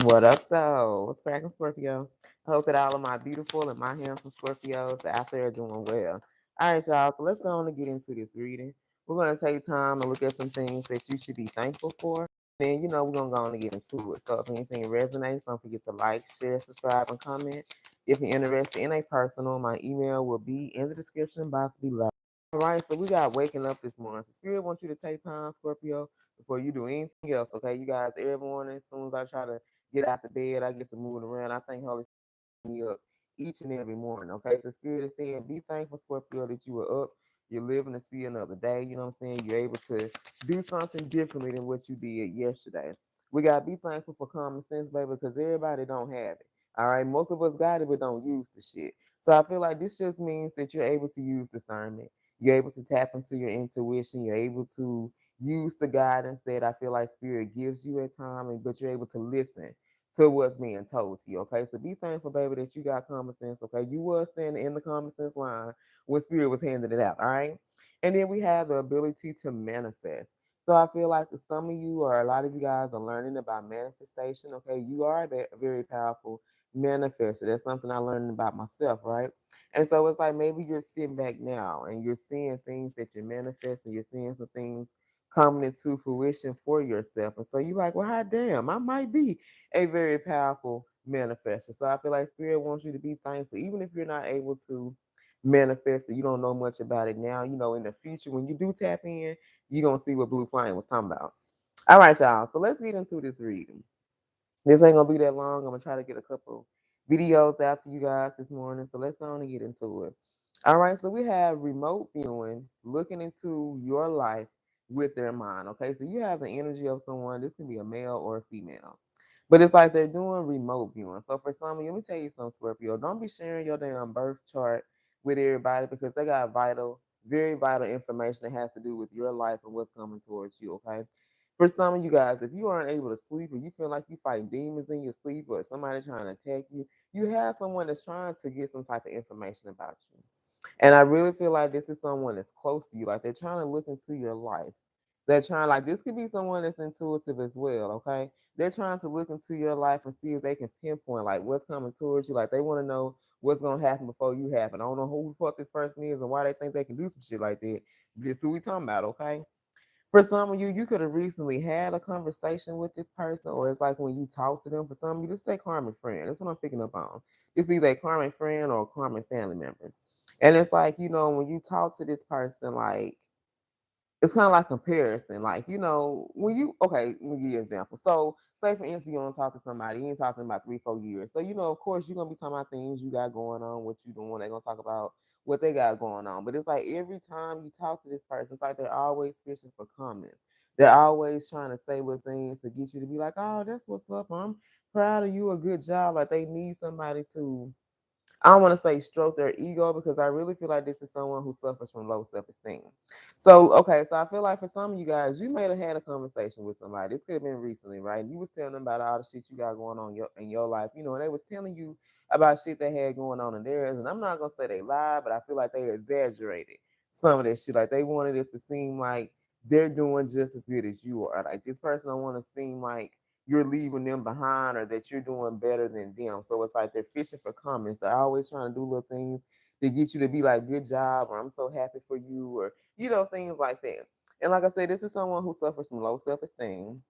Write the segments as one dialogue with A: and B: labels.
A: What up, though? What's cracking, Scorpio? I hope that all of my beautiful and my handsome Scorpios out there are doing well. All right, y'all. So let's go on and get into this reading. We're going to take time and look at some things that you should be thankful for. Then, we're going to go on and get into it. So if anything resonates, don't forget to like, share, subscribe, and comment. If you're interested in a personal, my email will be in the description box below. All right, so we got waking up this morning. So Spirit wants you to take time, Scorpio, before you do anything else, okay? You guys, every morning, as soon as I try to get out the bed, I get to moving around. I think Holy Spirit me up each and every morning. Okay, so Spirit is saying, be thankful, Scorpio, that you were up. You're living to see another day. You know what I'm saying? You're able to do something differently than what you did yesterday. We gotta be thankful for common sense, baby, because everybody don't have it. All right, most of us got it, but don't use the shit. So I feel like this just means that you're able to use discernment. You're able to tap into your intuition. You're able to use the guidance that I feel like Spirit gives you at time, but you're able to listen to what's being told to you. Okay, so be thankful, baby, that you got common sense. Okay, you was standing in the common sense line when Spirit was handing it out. All right, and then we have the ability to manifest. So I feel like some of you or a lot of you guys are learning about manifestation. Okay, you are a very powerful manifester. That's something I learned about myself, right? And so it's like maybe you're sitting back now and you're seeing things that you're manifesting. You're seeing some things coming into fruition for yourself. And so you're like, well, how damn, I might be a very powerful manifester. So I feel like Spirit wants you to be thankful, even if you're not able to manifest it. You don't know much about it now. In the future, when you do tap in, you're going to see what Blue Flame was talking about. All right, y'all. So let's get into this reading. This ain't going to be that long. I'm going to try to get a couple videos out to you guys this morning. So let's go on and get into it. All right. So we have remote viewing, looking into your life with their mind. Okay. So you have the energy of someone. This can be a male or a female. But it's like they're doing remote viewing. So for some of you, let me tell you something, Scorpio. Don't be sharing your damn birth chart with everybody because they got vital, very vital information that has to do with your life and what's coming towards you. Okay. For some of you guys, if you aren't able to sleep or you feel like you fight demons in your sleep or somebody trying to attack you, you have someone that's trying to get some type of information about you. And I really feel like this is someone that's close to you. Like they're trying to look into your life. They're trying, like, this could be someone that's intuitive as well, okay? They're trying to look into your life and see if they can pinpoint, like, what's coming towards you. Like, they want to know what's going to happen before you happen. I don't know who the fuck this person is and why they think they can do some shit like that. This is who we talking about, okay? For some of you, you could have recently had a conversation with this person, or it's like when you talk to them. For some of you, just say karmic friend. That's what I'm picking up on. It's either a karmic friend or a karmic family member. And it's like, when you talk to this person, like, it's kind of like comparison. Like, when you, okay, let me give you an example. So, say for instance, you want to talk to somebody, you ain't talking about 3, 4 years. So, of course, you're going to be talking about things you got going on, what you doing. They're going to talk about what they got going on. But it's like every time you talk to this person, it's like they're always fishing for comments. They're always trying to say little things to get you to be like, oh, that's what's up. I'm proud of you. A good job. Like they need somebody to, I don't want to say stroke their ego because I really feel like this is someone who suffers from low self esteem. So, okay, so I feel like for some of you guys, you may have had a conversation with somebody. This could have been recently, right? You was telling them about all the shit you got going on in your life, and they was telling you about shit they had going on in theirs. And I'm not gonna say they lied, but I feel like they exaggerated some of that shit. Like they wanted it to seem like they're doing just as good as you are. Like this person don't want to seem like you're leaving them behind or that you're doing better than them. So it's like they're fishing for comments. They're always trying to do little things to get you to be like, good job, or I'm so happy for you, or things like that. And like I said, this is someone who suffers from low self-esteem.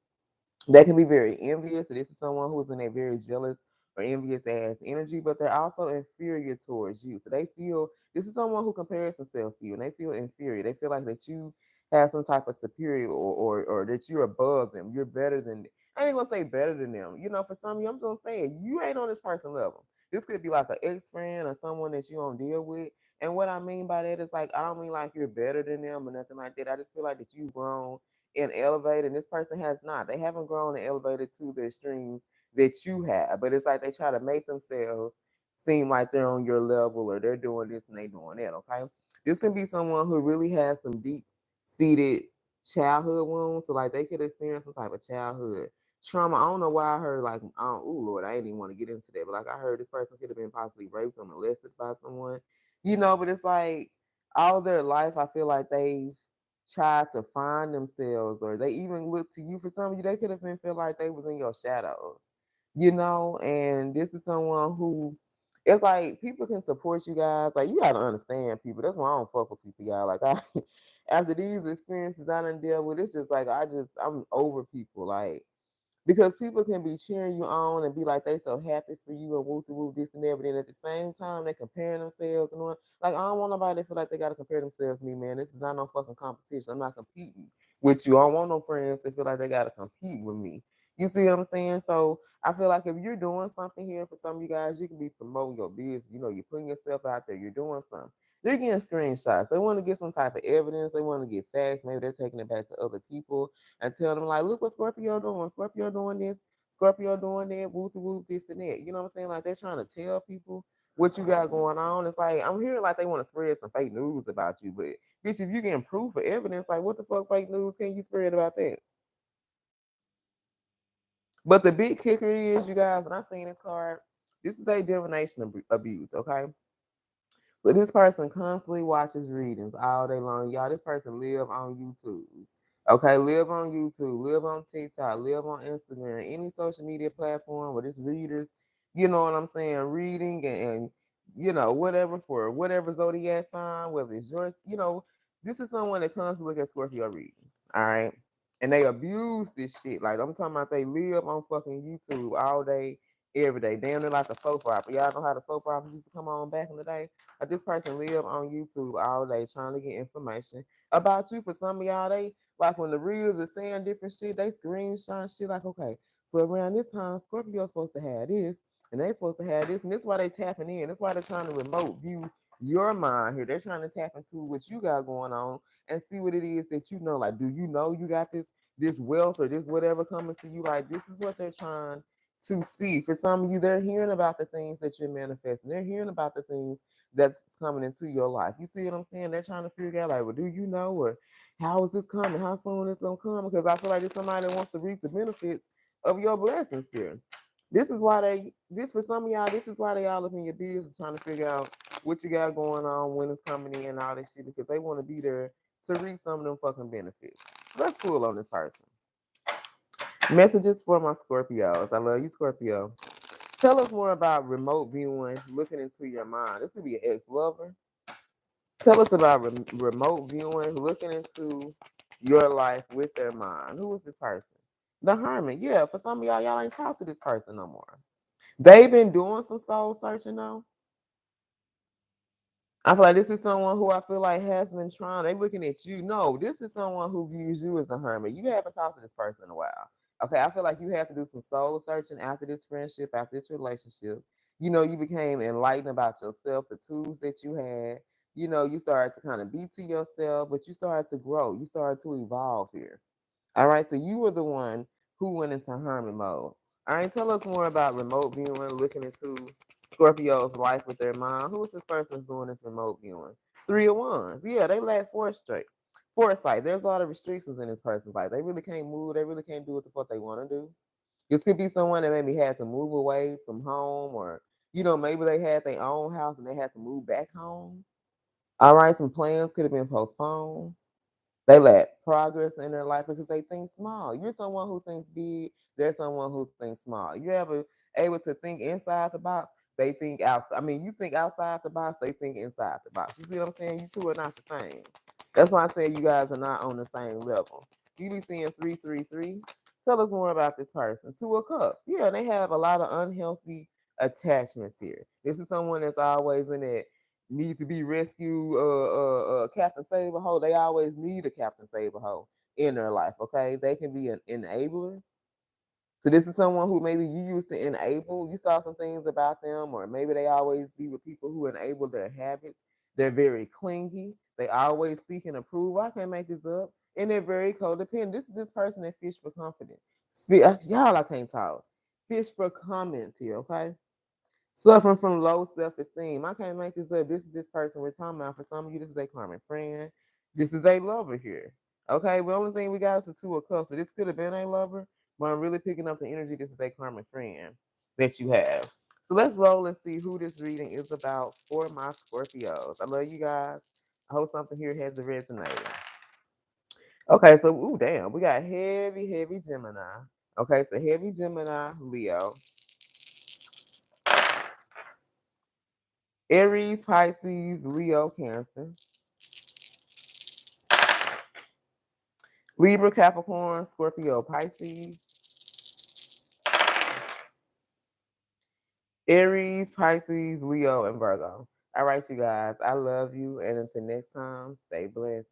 A: They can be very envious. So this is someone who's in a very jealous or envious ass energy, but they're also inferior towards you. So they feel this is someone who compares themselves to you and they feel inferior. They feel like that you have some type of superior or that you're above them. You're better than I ain't gonna say better than them. For some of you, I'm just gonna say it, you ain't on this person level. This could be like an ex-friend or someone that you don't deal with. And what I mean by that is like I don't mean like you're better than them or nothing like that. I just feel like that you've grown and elevated, and this person has not. They haven't grown and elevated to the extremes that you have. But it's like they try to make themselves seem like they're on your level or they're doing this and they doing that. Okay, this can be someone who really has some deep seated childhood wounds. So like they could experience some type of childhood trauma. I don't know why I heard like, oh Lord, I didn't even want to get into that, but like I heard this person could have been possibly raped or molested by someone, but it's like all their life I feel like they've tried to find themselves or they even look to you. For some of you, they could have been feel like they was in your shadows. and this is someone who it's like people can support you guys. Like you gotta understand people. That's why I don't fuck with people, y'all. Like I after these experiences I done dealt with, it's just like I'm over people. Like because people can be cheering you on and be like they so happy for you and whoop de whoop this and that, but then at the same time they comparing themselves and all. Like I don't want nobody to feel like they gotta compare themselves to me, man. This is not no fucking competition. I'm not competing with you. I don't want no friends to feel like they gotta compete with me. You see what I'm saying? So I feel like if you're doing something here for some of you guys, you can be promoting your business. You're putting yourself out there. You're doing something. They're getting screenshots. They want to get some type of evidence. They want to get facts. Maybe they're taking it back to other people and tell them like, look what Scorpio doing. Scorpio doing this. Scorpio doing that. Whoop de whoop this and that. You know what I'm saying? Like they're trying to tell people what you got going on. It's like I'm hearing like they want to spread some fake news about you, but bitch, if you getting proof or evidence, like what the fuck fake news can you spread about that? But the big kicker is, you guys, when I seen this card, this is a divination abuse, okay? So this person constantly watches readings all day long. Y'all, this person live on YouTube. Okay, live on YouTube, live on TikTok, live on Instagram, any social media platform where this readers, you know what I'm saying, reading and whatever for whatever zodiac sign, whether it's yours, this is someone that comes to look at Scorpio readings. All right. And they abuse this shit. Like I'm talking about they live on fucking YouTube all day, every day. Damn near like a soap opera. Y'all know how the soap opera used to come on back in the day? This person live on YouTube all day trying to get information about you. For some of y'all, they like when the readers are saying different shit, they screenshot shit like, okay, so around this time, Scorpio's supposed to have this, and they supposed to have this, and this is why they tapping in. That's why they're trying to remote view your mind here. They're trying to tap into what you got going on and see what it is that you know. Like, do you know you got this wealth or this whatever coming to you? Like, this is what they're trying to see. For some of you, they're hearing about the things that you're manifesting. They're hearing about the things that's coming into your life. You see what I'm saying? They're trying to figure out like, well, do you know, or how is this coming? How soon is it gonna come? Because I feel like there's somebody that wants to reap the benefits of your blessings here. This for some of y'all, this is why they all up in your business trying to figure out what you got going on, when it's coming in, all this shit, because they want to be there to reap some of them fucking benefits. Let's pull on this person. Messages for my Scorpios. I love you, Scorpio. Tell us more about remote viewing, looking into your mind. This could be an ex-lover. Tell us about remote viewing, looking into your life with their mind. Who is this person? The Hermit. Yeah, for some of y'all ain't talked to this person no more. They've been doing some soul searching though. I feel like this is someone who I feel like has been trying. They looking at you. No, this is someone who views you as a hermit. You haven't talked to this person in a while. Okay, I feel like you have to do some soul searching after this friendship, after this relationship. You became enlightened about yourself, the tools that you had. You started to kind of be to yourself, but you started to grow. You started to evolve here. All right, so you were the one who went into hermit mode. All right, tell us more about remote viewing, looking into Scorpio's life with their mind. Who is this person that's doing this remote viewing? Three of Wands. Yeah, they lack foresight. There's a lot of restrictions in this person's life. They really can't move. They really can't do what the fuck they want to do. This could be someone that maybe had to move away from home, or maybe they had their own house and they had to move back home. All right, some plans could have been postponed. They lack progress in their life because they think small. You're someone who thinks big. They're someone who thinks small. You're ever able to think inside the box. They think outside. I mean, you think outside the box. They think inside the box. You see what I'm saying? You two are not the same. That's why I say you guys are not on the same level. You be seeing 333. Tell us more about this person. Two of Cups. Yeah, they have a lot of unhealthy attachments here. This is someone that's always in it need to be rescued, Captain Save a Hoe. They always need a Captain Save a Hoe in their life, okay? They can be an enabler. So this is someone who maybe you used to enable. You saw some things about them, or maybe they always be with people who enable their habits. They're very clingy. They always seeking approval. I can't make this up. And they're very codependent. This is this person that fish for confidence. Y'all, I can't talk. Fish for comments here, okay? Suffering from low self-esteem. I can't make this up. This is this person we're talking about. For some of you, this is a karmic friend. This is a lover here. Okay, the only thing we got is the Two of Cups. So this could have been a lover, but I'm really picking up the energy. This is a karmic friend that you have. So let's roll and see who this reading is about for my Scorpios. I love you guys. I hope something here has resonated. Okay, so damn, we got heavy Gemini. Okay, so heavy Gemini, Leo. Aries, Pisces, Leo, Cancer. Libra, Capricorn, Scorpio, Pisces. Aries, Pisces, Leo, and Virgo. All right, you guys. I love you. And until next time, stay blessed.